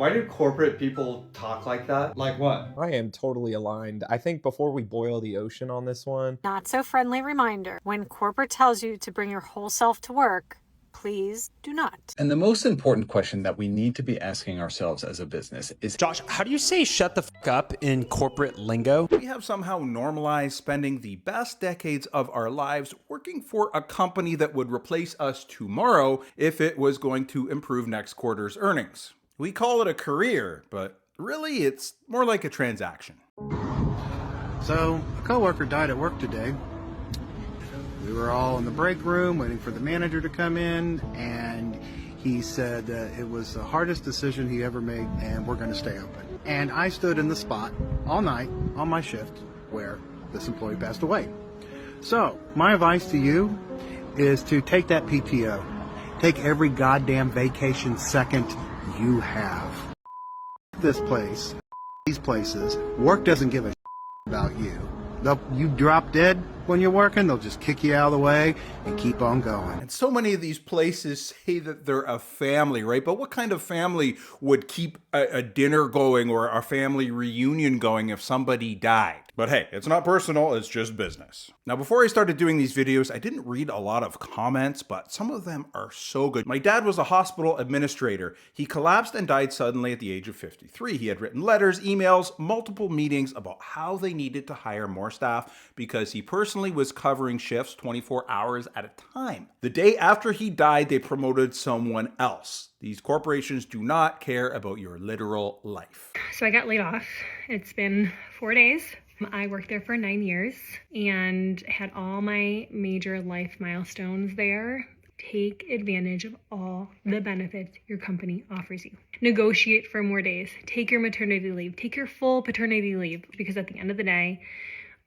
Why do corporate people talk like that? Like what? I am totally aligned. I think before we boil the ocean on this one, Not so friendly reminder. When corporate tells you to bring your whole self to work, please do not. And the most important question that we need to be asking ourselves as a business is, Josh, how do you say shut the f up in corporate lingo? We have somehow normalized spending the best decades of our lives working for a company that would replace us tomorrow if it was going to improve next quarter's earnings. We call it a career, but really it's more like a transaction. So, a coworker died at work today. We were all in the break room waiting for the manager to come in, and he said that it was the hardest decision he ever made, and we're going to stay open. And I stood in the spot all night on my shift where this employee passed away. So, my advice to you is to take that PTO. Take every goddamn vacation second you have. This place, these places, work doesn't give a about you. You drop dead when you're working, they'll just kick you out of the way and keep on going. And so many of these places say that they're a family, right? But what kind of family would keep a dinner going or a family reunion going if somebody died? But hey, it's not personal, it's just business. Now, before I started doing these videos, I didn't read a lot of comments, but some of them are so good. My dad was a hospital administrator. He collapsed and died suddenly at the age of 53. He had written letters, emails, multiple meetings about how they needed to hire more staff because he personally was covering shifts 24 hours at a time. The day after he died, they promoted someone else. These corporations do not care about your literal life. So I got laid off. It's been 4 days. I worked there for 9 years and had all my major life milestones there. Take advantage of all the benefits your company offers you. Negotiate for more days. Take your maternity leave. Take your full paternity leave, because at the end of the day,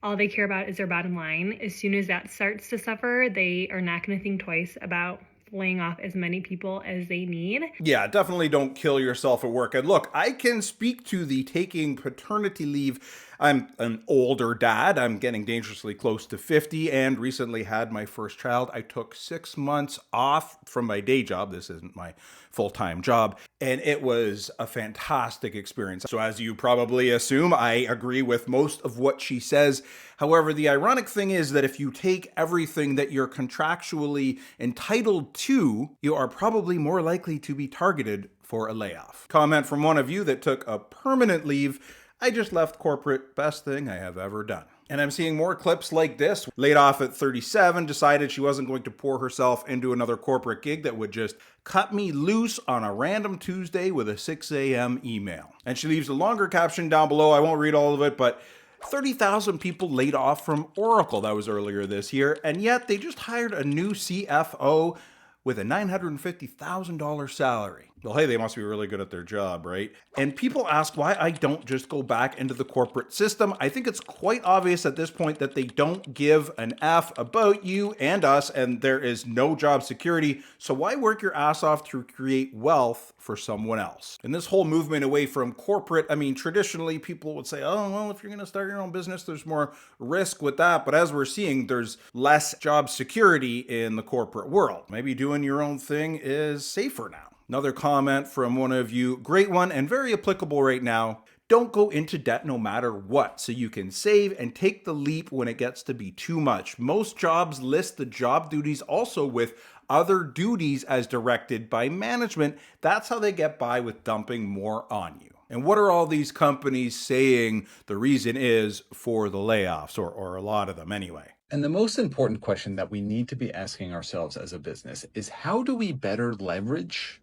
all they care about is their bottom line. As soon as that starts to suffer, they are not going to think twice about laying off as many people as they need. Yeah, definitely don't kill yourself at work. And look, I can speak to the taking paternity leave. I'm an older dad. I'm getting dangerously close to 50 and recently had my first child. I took 6 months off from my day job. This isn't my full-time job. And it was a fantastic experience. So as you probably assume, I agree with most of what she says. However, the ironic thing is that if you take everything that you're contractually entitled to, you are probably more likely to be targeted for a layoff. Comment from one of you that took a permanent leave. I just left corporate, best thing I have ever done. And I'm seeing more clips like this. Laid off at 37, decided she wasn't going to pour herself into another corporate gig that would just cut me loose on a random Tuesday with a 6 a.m. email. And she leaves a longer caption down below. I won't read all of it, but 30,000 people laid off from Oracle. That was earlier this year. And yet they just hired a new CFO with a $950,000 salary. Well, hey, they must be really good at their job, right? And people ask why I don't just go back into the corporate system. I think it's quite obvious at this point that they don't give an F about you and us, and there is no job security. So why work your ass off to create wealth for someone else? And this whole movement away from corporate, I mean, traditionally people would say, oh, well, if you're gonna start your own business, there's more risk with that. But as we're seeing, there's less job security in the corporate world. Maybe doing your own thing is safer now. Another comment from one of you, great one and very applicable right now. Don't go into debt no matter what, so you can save and take the leap when it gets to be too much. Most jobs list the job duties also with other duties as directed by management. That's how they get by with dumping more on you. And what are all these companies saying the reason is for the layoffs, or a lot of them anyway? and the most important question that we need to be asking ourselves as a business is, how do we better leverage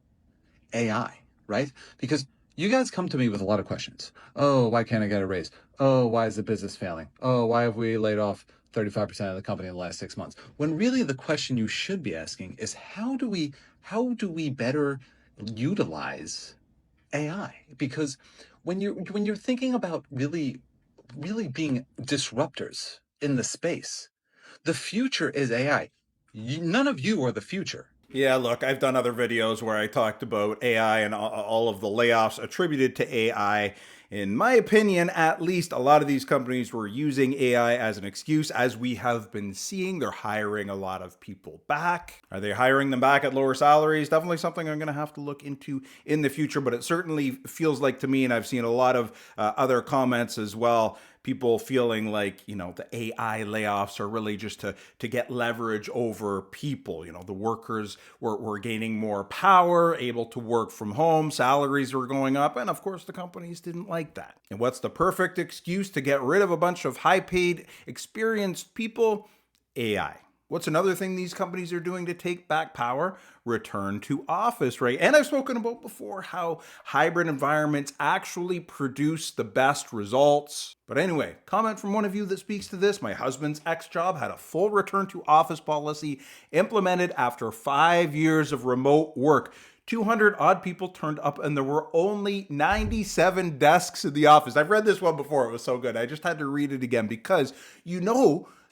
AI, right? Because you guys come to me with a lot of questions. Oh, why can't I get a raise? Oh, why is the business failing? Oh, why have we laid off 35% of the company in the last 6 months? When really the question you should be asking is, how do we better utilize AI? Because when you're thinking about really being disruptors in the space, the future is AI. None of you are the future. Yeah, look, I've done other videos where I talked about AI and all of the layoffs attributed to AI. In my opinion, at least, a lot of these companies were using AI as an excuse. As we have been seeing, they're hiring a lot of people back. Are they hiring them back at lower salaries? Definitely something I'm going to have to look into in the future, but it certainly feels like to me, and I've seen a lot of other comments as well, people feeling like, the AI layoffs are really just to get leverage over people. The workers were gaining more power, able to work from home, salaries were going up, and of course the companies didn't like that. And what's the perfect excuse to get rid of a bunch of high-paid, experienced people? AI. What's another thing these companies are doing to take back power? Return to office, right? And I've spoken about before how hybrid environments actually produce the best results. But anyway, comment from one of you that speaks to this. My husband's ex-job had a full return to office policy implemented after 5 years of remote work. 200 odd people turned up and there were only 97 desks in the office. I've read this one before. It was so good. I just had to read it again because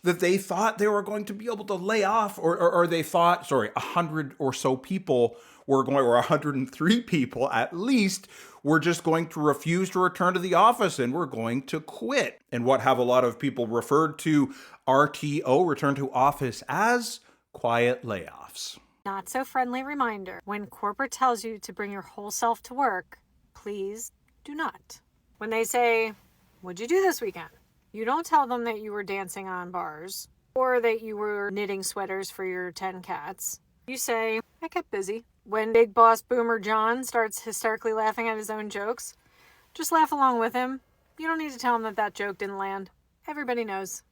that they thought they were going to be able to lay off, or they thought, 100 or so people were going, or 103 people at least, were just going to refuse to return to the office and were going to quit. And what have a lot of people referred to RTO, return to office, as quiet layoffs. Not so friendly reminder. When corporate tells you to bring your whole self to work, please do not. When they say, "What'd you do this weekend?" You don't tell them that you were dancing on bars or that you were knitting sweaters for your 10 cats. You say, "I kept busy." When Big Boss Boomer John starts hysterically laughing at his own jokes, just laugh along with him. You don't need to tell him that joke didn't land. Everybody knows.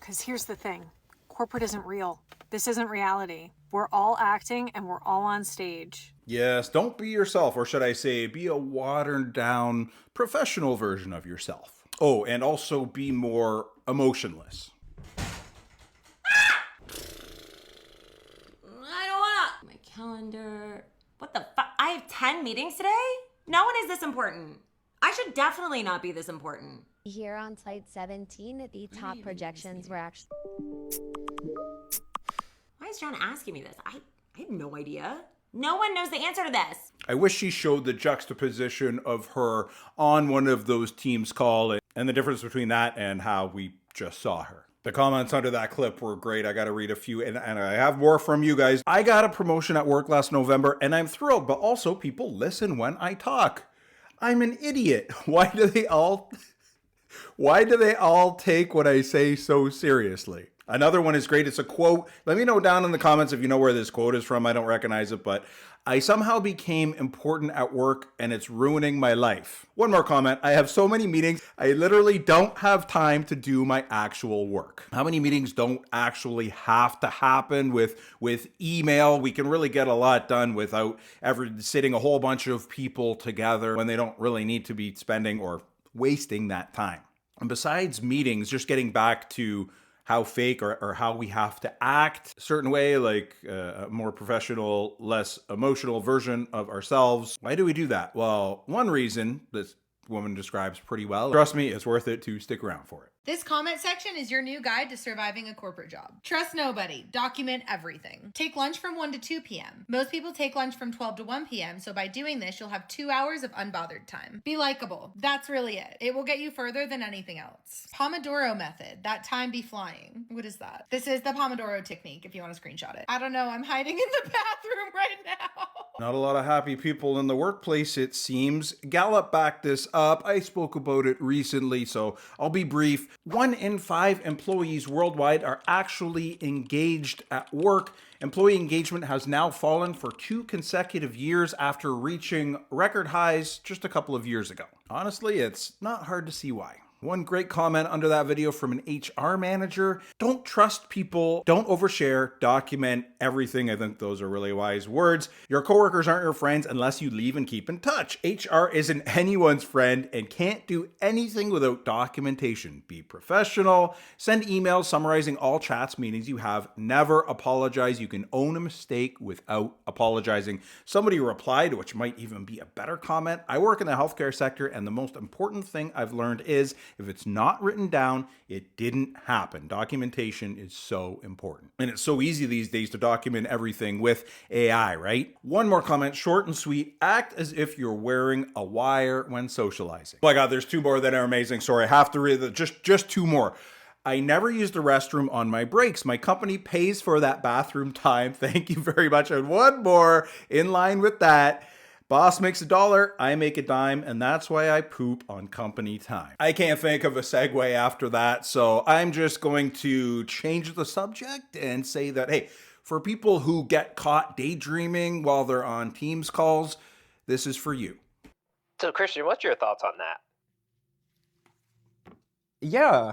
Because here's the thing. Corporate isn't real. This isn't reality. We're all acting and we're all on stage. Yes, don't be yourself, or should I say, be a watered down professional version of yourself. Oh, and also be more emotionless. I don't wanna. My calendar. What the fuck? I have 10 meetings today? No one is this important. I should definitely not be this important. Here on slide 17, the top projections were actually... Why is John asking me this? I have no idea. No one knows the answer to this. I wish she showed the juxtaposition of her on one of those Teams call and the difference between that and how we just saw her. The comments under that clip were great. I got to read a few, and I have more from you guys. I got a promotion at work last November, and I'm thrilled, but also people listen when I talk. I'm an idiot. Why do they all take what I say so seriously? Another one is great. It's a quote. Let me know down in the comments if you know where this quote is from. I don't recognize it, but I somehow became important at work and it's ruining my life. One more comment. I have so many meetings, I literally don't have time to do my actual work. How many meetings don't actually have to happen with email? We can really get a lot done without ever sitting a whole bunch of people together when they don't really need to be spending or wasting that time. And besides meetings, just getting back to how fake or how we have to act a certain way, like a more professional, less emotional version of ourselves. Why do we do that? Well, one reason this woman describes pretty well. Trust me, it's worth it to stick around for it. This comment section is your new guide to surviving a corporate job. Trust nobody. Document everything. Take lunch from 1 to 2 p.m. Most people take lunch from 12 to 1 p.m., so by doing this, you'll have 2 hours of unbothered time. Be likable. That's really it. It will get you further than anything else. Pomodoro method. That time be flying. What is that? This is the Pomodoro technique if you want to screenshot it. I don't know. I'm hiding in the bathroom right now. Not a lot of happy people in the workplace, it seems. Gallup backed this up. I spoke about it recently, so I'll be brief. 1 in 5 employees worldwide are actually engaged at work. Employee engagement has now fallen for 2 consecutive years after reaching record highs just a couple of years ago. Honestly, it's not hard to see why. One great comment under that video from an HR manager: don't trust people, don't overshare, document everything. I think those are really wise words. Your coworkers aren't your friends unless you leave and keep in touch. HR isn't anyone's friend and can't do anything without documentation. Be professional, send emails summarizing all chats, meetings you have, never apologize. You can own a mistake without apologizing. Somebody replied, which might even be a better comment: I work in the healthcare sector and the most important thing I've learned is If it's not written down, it didn't happen. Documentation is so important. And it's so easy these days to document everything with AI, right? One more comment, short and sweet. Act as if you're wearing a wire when socializing. Oh my God, there's two more that are amazing. Sorry, I have to read just two more. I never use the restroom on my breaks. My company pays for that bathroom time. Thank you very much. And one more in line with that. Boss makes $1, I make a dime, and that's why I poop on company time. I can't think of a segue after that, so I'm just going to change the subject and say that, hey, for people who get caught daydreaming while they're on Teams calls, this is for you. So, Christian, what's your thoughts on that? Yeah,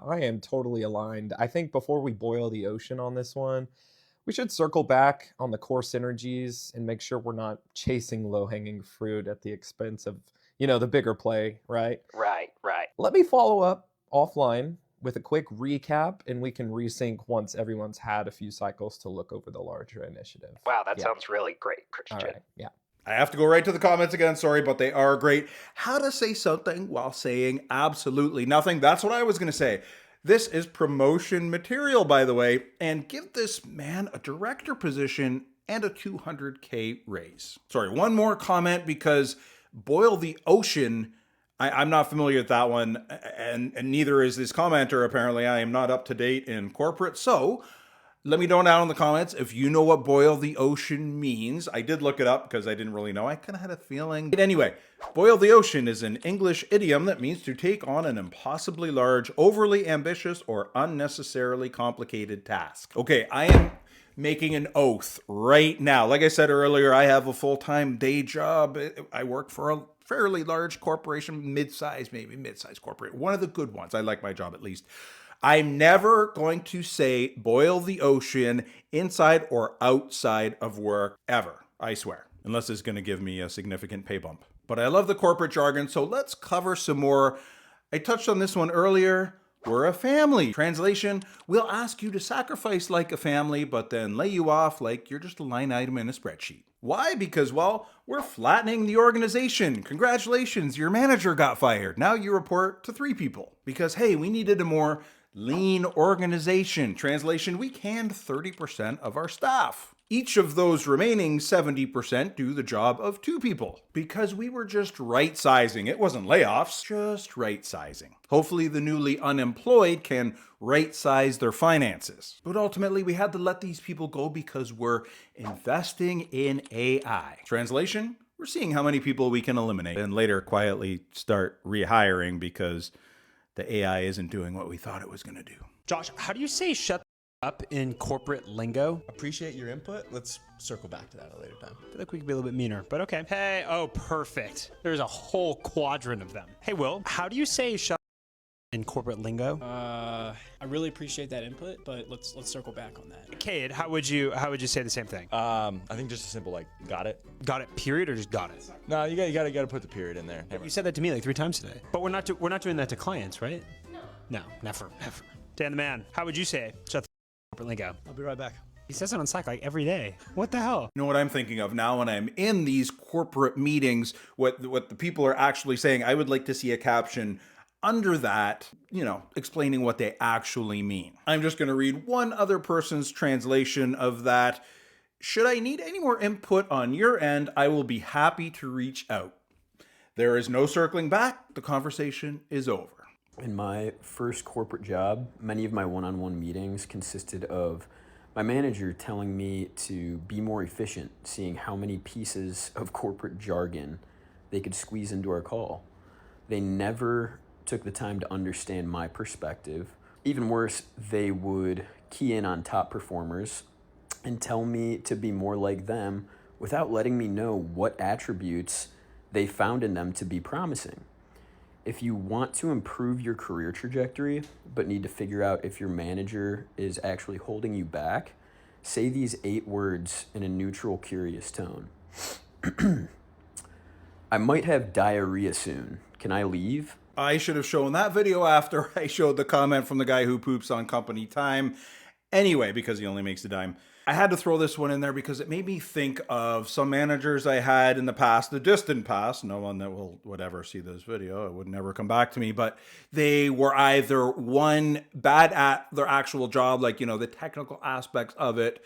I am totally aligned. I think before we boil the ocean on this one, we should circle back on the core synergies and make sure we're not chasing low-hanging fruit at the expense of, the bigger play, right? Right. Let me follow up offline with a quick recap, and we can resync once everyone's had a few cycles to look over the larger initiative. Wow, that sounds really great, Christian. All right, yeah. I have to go right to the comments again, sorry, but they are great. How to say something while saying absolutely nothing. That's what I was going to say. This is promotion material, by the way, and give this man a director position and a $200K raise. Sorry, one more comment because boil the ocean, I'm not familiar with that one, and neither is this commenter, apparently. I am not up to date in corporate, so let me know down in the comments if you know what boil the ocean means. I did look it up because I didn't really know. I kind of had a feeling. But anyway, boil the ocean is an English idiom that means to take on an impossibly large, overly ambitious, or unnecessarily complicated task. Okay, I am making an oath right now. Like I said earlier, I have a full-time day job. I work for a fairly large corporation, mid-size corporate. One of the good ones. I like my job at least. I'm never going to say boil the ocean inside or outside of work ever, I swear, unless it's going to give me a significant pay bump. But I love the corporate jargon, so let's cover some more. I touched on this one earlier. We're a family. Translation, we'll ask you to sacrifice like a family, but then lay you off like you're just a line item in a spreadsheet. Why? Because, well, we're flattening the organization. Congratulations, your manager got fired. Now you report to 3 people. Because, hey, we needed a more lean organization. Translation, we canned 30% of our staff. Each of those remaining 70% do the job of 2 people. Because we were just right-sizing. It wasn't layoffs, just right-sizing. Hopefully the newly unemployed can right-size their finances. But ultimately we had to let these people go because we're investing in AI. Translation, we're seeing how many people we can eliminate and later quietly start rehiring because the AI isn't doing what we thought it was going to do. Josh, how do you say shut up in corporate lingo? Appreciate your input. Let's circle back to that at a later time. I feel like we could be a little bit meaner, but okay. Hey, oh, perfect. There's a whole quadrant of them. Hey, Will, how do you say shut in corporate lingo? I really appreciate that input, but let's circle back on that. Cade, how would you say the same thing? I think just a simple like got it. Got it, period, or just got it? No, you gotta put the period in there. You said that to me like 3 times today. But we're not doing that to clients, right? No, never. Dan the man, how would you say shut the corporate lingo? I'll be right back. He says it on Slack like every day. What the hell? You know what I'm thinking of now when I'm in these corporate meetings, what the people are actually saying, I would like to see a caption under that, explaining what they actually mean. I'm just going to read one other person's translation of that. Should I need any more input on your end, I will be happy to reach out. There is no circling back. The conversation is over. In my first corporate job, many of my one-on-one meetings consisted of my manager telling me to be more efficient, seeing how many pieces of corporate jargon they could squeeze into our call. They never took the time to understand my perspective. Even worse, they would key in on top performers and tell me to be more like them without letting me know what attributes they found in them to be promising. If you want to improve your career trajectory, but need to figure out if your manager is actually holding you back, say these 8 words in a neutral, curious tone. I might have diarrhea soon. Can I leave? I should have shown that video after I showed the comment from the guy who poops on company time. Anyway, because he only makes a dime. I had to throw this one in there because it made me think of some managers I had in the past, the distant past. No one that would ever see this video, it would never come back to me, but they were either one, bad at their actual job, like, the technical aspects of it,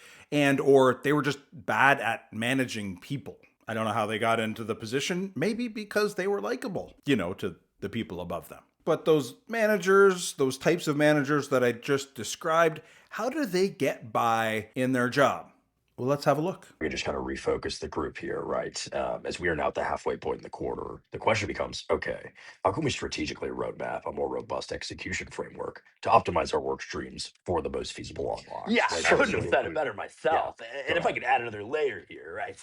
or they were just bad at managing people. I don't know how they got into the position, maybe because they were likable, to the people above them. But those managers, those types of managers that I just described, how do they get by in their job? Well, let's have a look. We just kind of refocus the group here, right? As we are now at the halfway point in the quarter, the question becomes, okay, how can we strategically roadmap a more robust execution framework to optimize our work streams for the most feasible unlocks? Yeah, Right? I couldn't have said it better myself. And if I could add another layer here, right?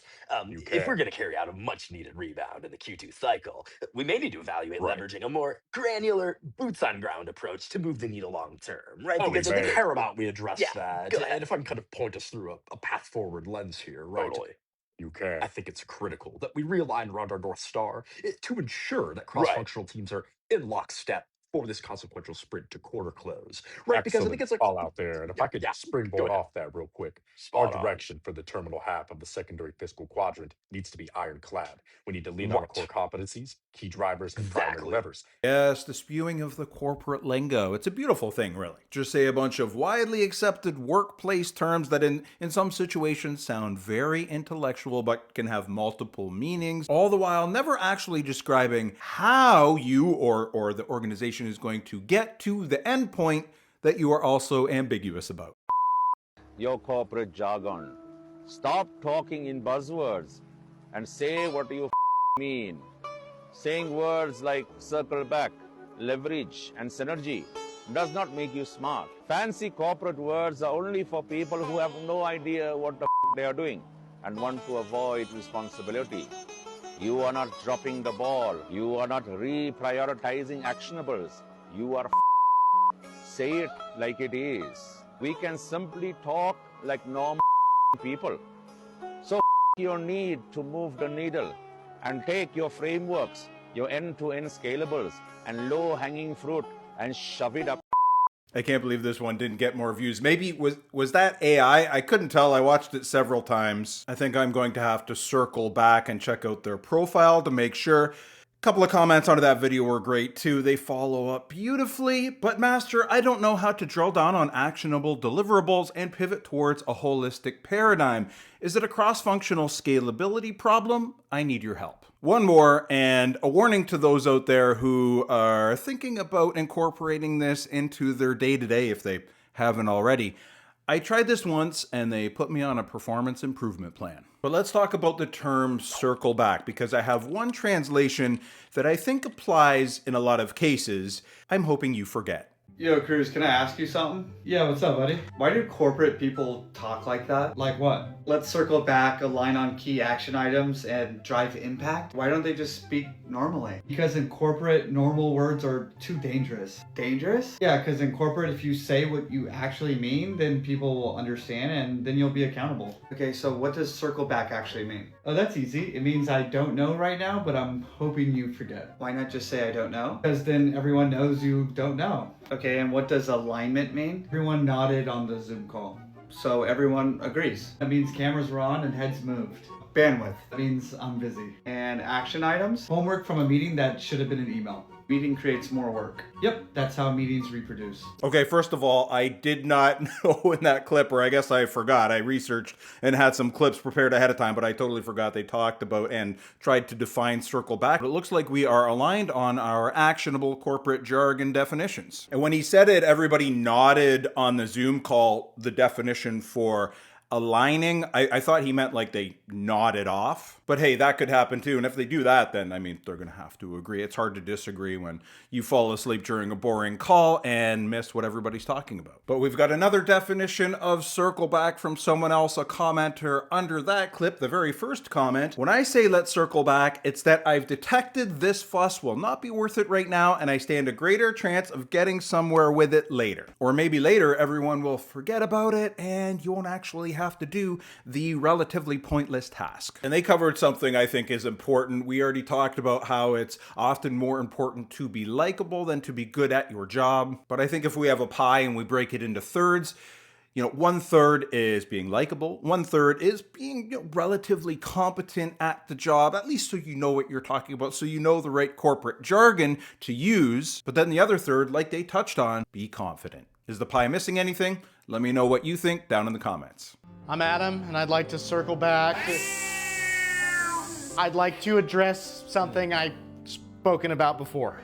If we're going to carry out a much needed rebound in the Q2 cycle, we may need to evaluate leveraging a more granular, boots on ground approach to move the needle long term, right? Because it's paramount we address Yeah, that. go ahead. And if I can kind of point us through a path forward lens here, right? Totally. I think it's critical that we realign around our North Star to ensure that cross-functional teams are in lockstep for this consequential sprint to quarter close, right? Because I think it's like all out there. And if I could springboard Go ahead. off that real quick, Spot our on. direction for the terminal half of the secondary fiscal quadrant needs to be ironclad. We need to lean on our core competencies, key drivers, and primary levers. Yes, the spewing of the corporate lingo. It's a beautiful thing, really. Just say a bunch of widely accepted workplace terms that in some situations sound very intellectual but can have multiple meanings, all the while never actually describing how you or the organization is going to get to the end point that you are also ambiguous about. Your corporate jargon. Stop talking in buzzwords and say what you mean. Saying words like circle back, leverage, and synergy does not make you smart. Fancy corporate words are only for people who have no idea what the they are doing and want to avoid responsibility. You are not dropping the ball. You are not reprioritizing actionables. You are say it like it is. We can simply talk like normal people. So your need to move the needle and take your frameworks, your end-to-end scalables and low-hanging fruit and shove it up. I can't believe this one didn't get more views. Maybe was that AI? I couldn't tell. I watched it several times. I think I'm going to have to circle back and check out their profile to make sure. A couple of comments onto that video were great too. They follow up beautifully. But Master, I don't know how to drill down on actionable deliverables and pivot towards a holistic paradigm. Is it a cross-functional scalability problem? I need your help. One more, and a warning to those out there who are thinking about incorporating this into their day-to-day if they haven't already. I tried this once and they put me on a performance improvement plan. But let's talk about the term circle back, because I have one translation that I think applies in a lot of cases. I'm hoping you forget. Yo, Cruz, can I ask you something? Yeah, what's up, buddy? Why do corporate people talk like that? Like what? Let's circle back, align on key action items, and drive impact. Why don't they just speak normally? Because in corporate, normal words are too dangerous. Dangerous? Yeah, because in corporate, if you say what you actually mean, then people will understand and then you'll be accountable. Okay, so what does circle back actually mean? Oh, that's easy. It means I don't know right now, but I'm hoping you forget. Why not just say I don't know? Because then everyone knows you don't know. Okay, and what does alignment mean? Everyone nodded on the Zoom call. So everyone agrees. That means cameras were on and heads moved. Bandwidth. That means I'm busy. And action items? Homework from a meeting that should have been an email. Meeting creates more work. Yep, that's how meetings reproduce. Okay, first of all, I did not know in that clip, or I guess I forgot. I researched and had some clips prepared ahead of time, but I totally forgot they talked about and tried to define circle back. But it looks like we are aligned on our actionable corporate jargon definitions. And when he said it, everybody nodded on the Zoom call, the definition for aligning. I thought he meant like they nodded off, but hey, that could happen too. And if they do that, then I mean, they're going to have to agree. It's hard to disagree when you fall asleep during a boring call and miss what everybody's talking about. But we've got another definition of circle back from someone else, a commenter under that clip, the very first comment. When I say let's circle back, it's that I've detected this fuss will not be worth it right now, and I stand a greater chance of getting somewhere with it later. Or maybe later, everyone will forget about it and you won't actually have to do the relatively pointless task. And they covered something I think is important. We already talked about how it's often more important to be likable than to be good at your job. But I think if we have a pie and we break it into thirds, 1/3 is being likable, 1/3 is being relatively competent at the job, at least so you know what you're talking about, so you know the right corporate jargon to use. But then the other third, like they touched on, be confident. Is the pie missing anything? Let me know what you think down in the comments. I'm Adam, and I'd like to circle back. I'd like to address something I've spoken about before.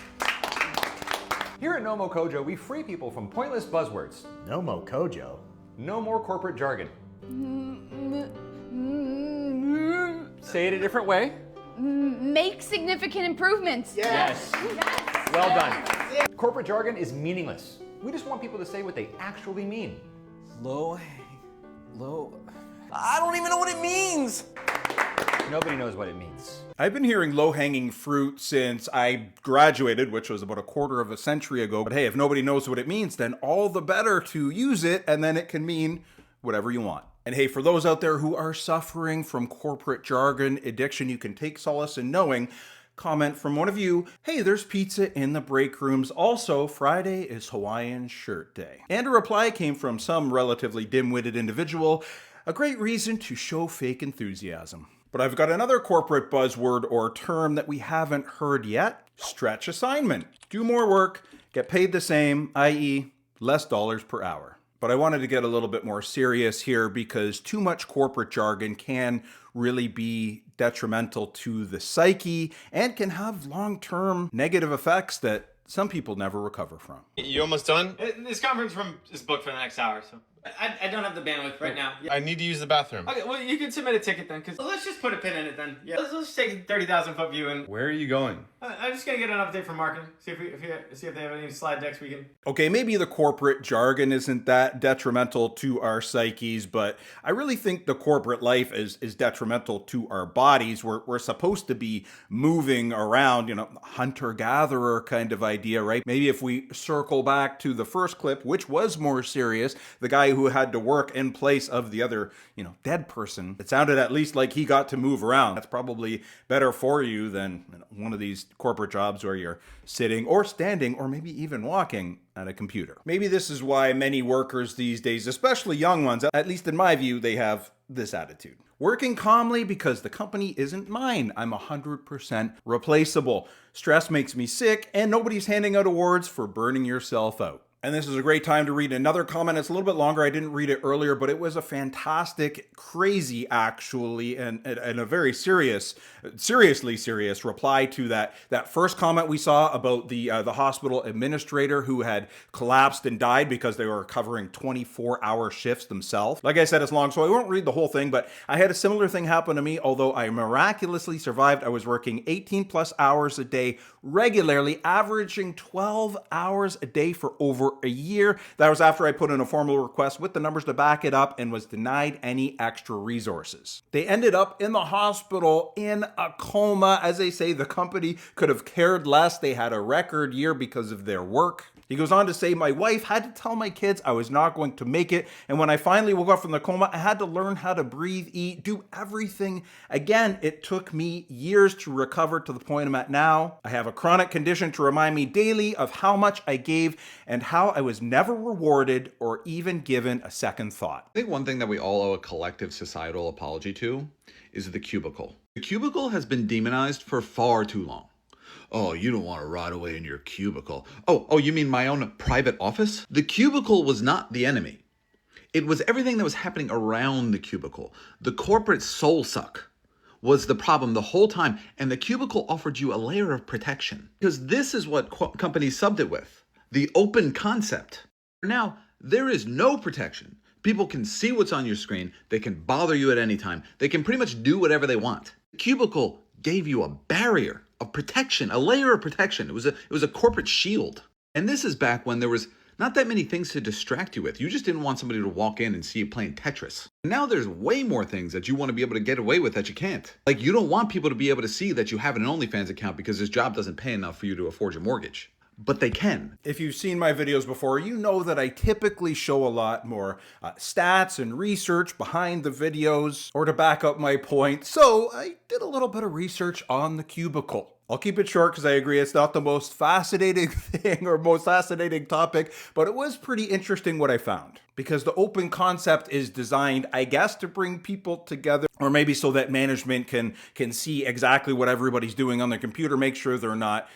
Here at Nomo Kojo, we free people from pointless buzzwords. Nomo Kojo? No more corporate jargon. Say it a different way. Make significant improvements. Yes. Well done. Corporate jargon is meaningless. We just want people to say what they actually mean. I don't even know what it means. Nobody knows what it means. I've been hearing low-hanging fruit since I graduated, which was about a quarter of a century ago. But hey, if nobody knows what it means, then all the better to use it, and then it can mean whatever you want. And hey, for those out there who are suffering from corporate jargon addiction, you can take solace in knowing, comment from one of you, hey, there's pizza in the break rooms. Also, Friday is Hawaiian Shirt Day. And a reply came from some relatively dim-witted individual, a great reason to show fake enthusiasm. But I've got another corporate buzzword or term that we haven't heard yet. Stretch assignment. Do more work, get paid the same, i.e. less dollars per hour. But I wanted to get a little bit more serious here because too much corporate jargon can really be detrimental to the psyche and can have long-term negative effects that some people never recover from. You almost done? This conference room is booked for the next hour, so I don't have the bandwidth right now. I need to use the bathroom. Okay, well, you can submit a ticket then, because let's just put a pin in it then. Yeah, let's take a 30,000-foot view and... Where are you going? I'm just going to get an update from marketing, see if they have any slide decks we can... Okay, maybe the corporate jargon isn't that detrimental to our psyches, but I really think the corporate life is detrimental to our bodies. We're supposed to be moving around, hunter-gatherer kind of idea, right? Maybe if we circle back to the first clip, which was more serious, the guy who had to work in place of the other, dead person, it sounded at least like he got to move around. That's probably better for you than one of these corporate jobs where you're sitting or standing or maybe even walking at a computer. Maybe this is why many workers these days, especially young ones, at least in my view, they have this attitude. Working calmly because the company isn't mine. I'm 100% replaceable. Stress makes me sick and nobody's handing out awards for burning yourself out. And this is a great time to read another comment. It's a little bit longer. I didn't read it earlier, but it was a fantastic, crazy, actually, and a very seriously serious reply to that first comment we saw about the hospital administrator who had collapsed and died because they were covering 24-hour shifts themselves. Like I said, it's long, so I won't read the whole thing, but I had a similar thing happen to me, although I miraculously survived. I was working 18 plus hours a day regularly, averaging 12 hours a day for over a year. That was after I put in a formal request with the numbers to back it up and was denied any extra resources. They ended up in the hospital in a coma. As they say, the company could have cared less. They had a record year because of their work. He goes on to say, my wife had to tell my kids I was not going to make it. And when I finally woke up from the coma, I had to learn how to breathe, eat, do everything again. It took me years to recover to the point I'm at now. I have a chronic condition to remind me daily of how much I gave and how I was never rewarded or even given a second thought. I think one thing that we all owe a collective societal apology to is the cubicle. The cubicle has been demonized for far too long. Oh, you don't want to rot away in your cubicle. Oh, you mean my own private office? The cubicle was not the enemy. It was everything that was happening around the cubicle. The corporate soul suck was the problem the whole time, and the cubicle offered you a layer of protection. Because this is what companies subbed it with. The open concept. Now, there is no protection. People can see what's on your screen. They can bother you at any time. They can pretty much do whatever they want. The cubicle gave you a barrier of protection, a layer of protection. It was a corporate shield. And this is back when there was not that many things to distract you with. You just didn't want somebody to walk in and see you playing Tetris. Now there's way more things that you want to be able to get away with that you can't. Like you don't want people to be able to see that you have an OnlyFans account because this job doesn't pay enough for you to afford your mortgage. But they can. If you've seen my videos before, you know that I typically show a lot more stats and research behind the videos or to back up my point. So I did a little bit of research on the cubicle. I'll keep it short because I agree it's not the most fascinating thing or most fascinating topic, but it was pretty interesting what I found. Because the open concept is designed, I guess, to bring people together, or maybe so that management can see exactly what everybody's doing on their computer, make sure they're not,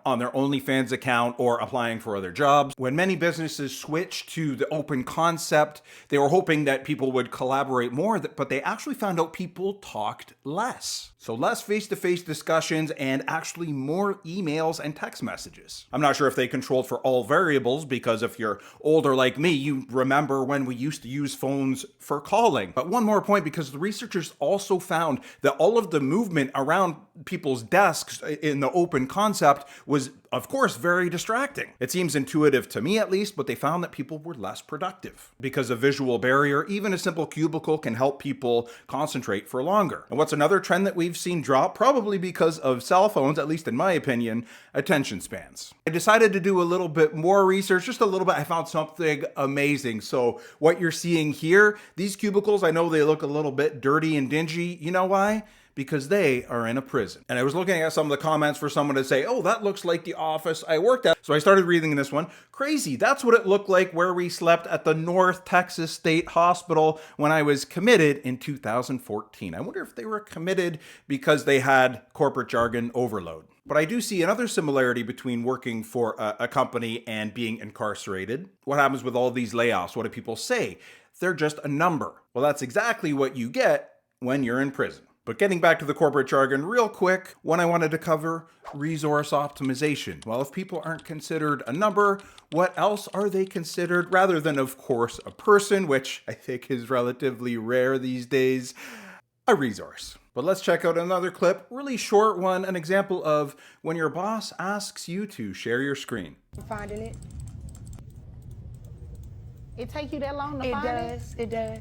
on their OnlyFans account or applying for other jobs. When many businesses switched to the open concept, they were hoping that people would collaborate more, but they actually found out people talked less. So less face-to-face discussions and actually more emails and text messages. I'm not sure if they controlled for all variables, because if you're older like me, you remember when we used to use phones for calling. But one more point, because the researchers also found that all of the movement around people's desks in the open concept was, of course, very distracting. It seems intuitive to me at least, but they found that people were less productive. Because of visual barrier, even a simple cubicle can help people concentrate for longer. And what's another trend that we've seen drop, probably because of cell phones, at least in my opinion, attention spans. I decided to do a little bit more research, just a little bit. I found something amazing. So what you're seeing here, these cubicles, I know they look a little bit dirty and dingy. You know why? Because they are in a prison. And I was looking at some of the comments for someone to say, oh, that looks like the office I worked at. So I started reading this one. Crazy, that's what it looked like where we slept at the North Texas State Hospital when I was committed in 2014. I wonder if they were committed because they had corporate jargon overload. But I do see another similarity between working for a company and being incarcerated. What happens with all these layoffs? What do people say? They're just a number. Well, that's exactly what you get when you're in prison. But getting back to the corporate jargon real quick, one I wanted to cover, resource optimization. Well, if people aren't considered a number, what else are they considered? Rather than, of course, a person, which I think is relatively rare these days, a resource. But let's check out another clip, really short one, an example of when your boss asks you to share your screen. Finding it. It take you that long to find it? It does.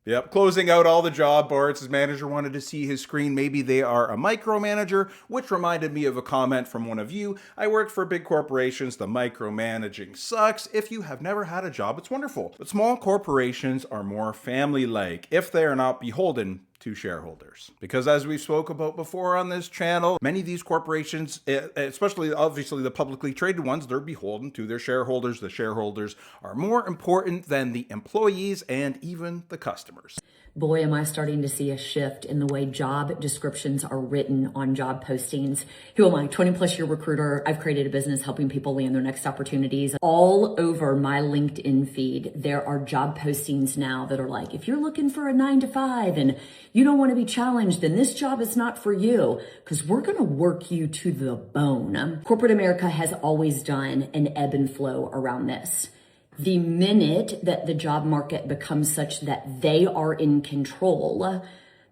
Yep, closing out all the job boards. His manager wanted to see his screen. Maybe they are a micromanager, which reminded me of a comment from one of you. I work for big corporations. The micromanaging sucks. If you have never had a job, it's wonderful. But small corporations are more family-like if they are not beholden to shareholders. Because as we spoke about before on this channel, many of these corporations, especially obviously the publicly traded ones, they're beholden to their shareholders. The shareholders are more important than the employees and even the customers. Boy, am I starting to see a shift in the way job descriptions are written on job postings. Who am I? 20+ year recruiter. I've created a business helping people land their next opportunities. All over my LinkedIn feed, there are job postings now that are like, if you're looking for a 9-to-5 and you don't want to be challenged, then this job is not for you, because we're going to work you to the bone. Corporate America has always done an ebb and flow around this. The minute that the job market becomes such that they are in control,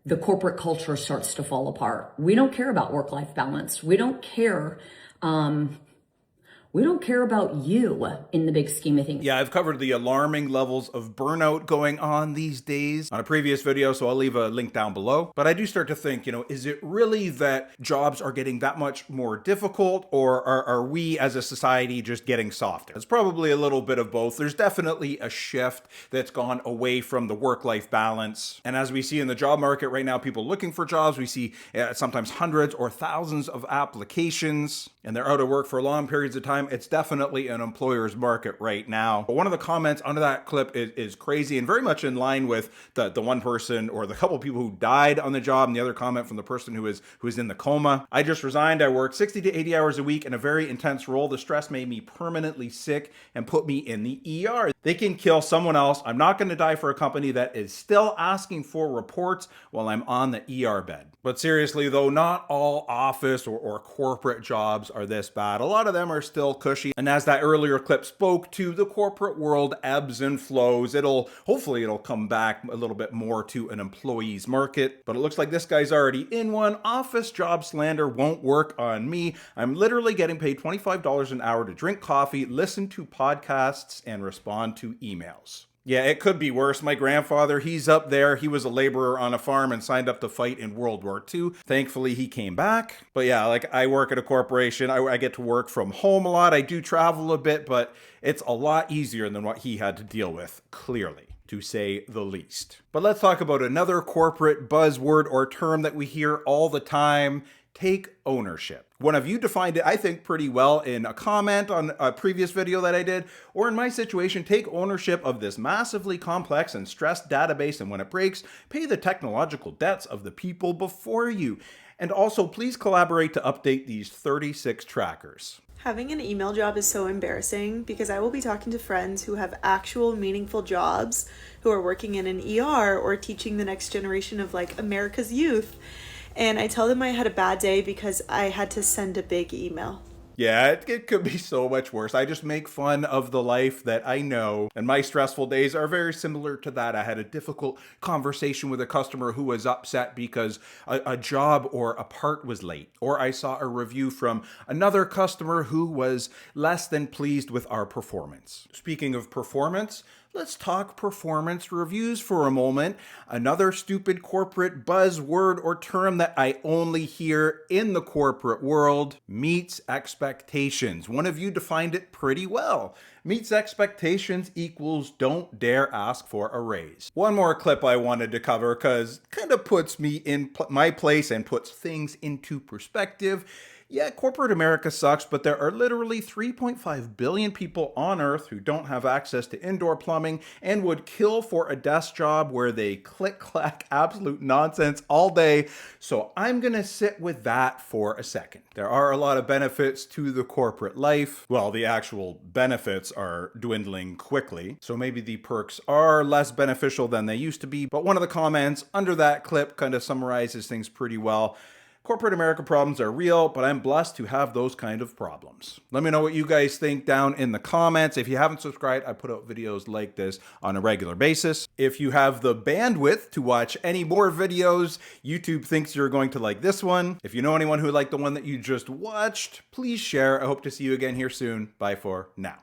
the corporate culture starts to fall apart. We don't care about work-life balance. We don't care about you in the big scheme of things. Yeah, I've covered the alarming levels of burnout going on these days on a previous video, so I'll leave a link down below. But I do start to think, is it really that jobs are getting that much more difficult, or are we as a society just getting softer? It's probably a little bit of both. There's definitely a shift that's gone away from the work-life balance. And as we see in the job market right now, people looking for jobs, we see sometimes hundreds or thousands of applications, and they're out of work for long periods of time. It's definitely an employer's market right now. But one of the comments under that clip is crazy and very much in line with the one person or the couple people who died on the job, and the other comment from the person who is in the coma. I just resigned. I worked 60 to 80 hours a week in a very intense role. The stress made me permanently sick and put me in the ER. They can kill someone else. I'm not going to die for a company that is still asking for reports while I'm on the ER bed. But seriously though, not all office or corporate jobs are this bad. A lot of them are still cushy. And as that earlier clip spoke to, the corporate world ebbs and flows. Hopefully it'll come back a little bit more to an employee's market. But it looks like this guy's already in one. Office job slander won't work on me. I'm literally getting paid $25 an hour to drink coffee, listen to podcasts, and respond to emails. Yeah, it could be worse. My grandfather, he's up there. He was a laborer on a farm and signed up to fight in World War II. Thankfully, he came back. But yeah, like I work at a corporation. I get to work from home a lot. I do travel a bit, but it's a lot easier than what he had to deal with, clearly, to say the least. But let's talk about another corporate buzzword or term that we hear all the time: take ownership. One of you defined it, I think, pretty well in a comment on a previous video that I did, or in my situation, take ownership of this massively complex and stressed database, and when it breaks, pay the technological debts of the people before you. And also, please collaborate to update these 36 trackers. Having an email job is so embarrassing because I will be talking to friends who have actual meaningful jobs, who are working in an ER or teaching the next generation of like America's youth. And I tell them I had a bad day because I had to send a big email. Yeah, it could be so much worse. I just make fun of the life that I know, and my stressful days are very similar to that. I had a difficult conversation with a customer who was upset because a job or a part was late, or I saw a review from another customer who was less than pleased with our performance. Speaking of performance, let's talk performance reviews for a moment. Another stupid corporate buzzword or term that I only hear in the corporate world: meets expectations. One of you defined it pretty well. Meets expectations equals don't dare ask for a raise. One more clip I wanted to cover because it kind of puts me in my place and puts things into perspective. Yeah, corporate America sucks, but there are literally 3.5 billion people on Earth who don't have access to indoor plumbing and would kill for a desk job where they click-clack absolute nonsense all day. So I'm gonna sit with that for a second. There are a lot of benefits to the corporate life. Well, the actual benefits are dwindling quickly, so maybe the perks are less beneficial than they used to be. But one of the comments under that clip kind of summarizes things pretty well. Corporate America problems are real, but I'm blessed to have those kind of problems. Let me know what you guys think down in the comments. If you haven't subscribed, I put out videos like this on a regular basis. If you have the bandwidth to watch any more videos, YouTube thinks you're going to like this one. If you know anyone who liked the one that you just watched, please share. I hope to see you again here soon. Bye for now.